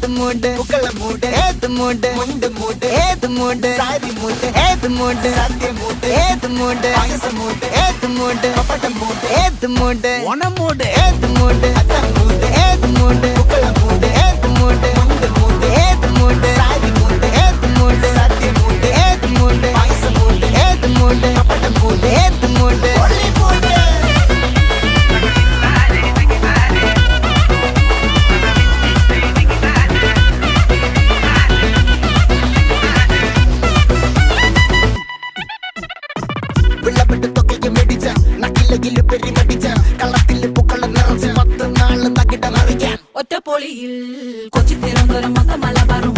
മൂട് പൂക്കള മൂട് ഏത് മൂട് മുണ്ട് മൂട് ഏത് മൂട് സാരി മൂട് ഏത് മൂട് സദ്യ മൂട് ഏത് മൂട് പായസ മൂട് ഏത് മൂട് പപ്പടം മൂട് ഏത് മൂട് ഓണം മൂട് ഏത് മൂട് അത്തം മൂട് ഏത് മൂട് പൂക്കള മൂട് ഏത് മൂട് മുണ്ട് മൂട് ഏത് മൂട് സാരി മൂട് ഏത് മൂട് സദ്യ മൂട് ഏത് മൂട് പായസ മൂട് ഏത് മൂട് പപ്പടം മൂട് ഏത് മൂട് ഒള്ളി മൂട് ഒറ്റപ്പൊളിയിൽ കൊച്ചി തിരുവനന്തപുരം മൊത്തം മലബാറും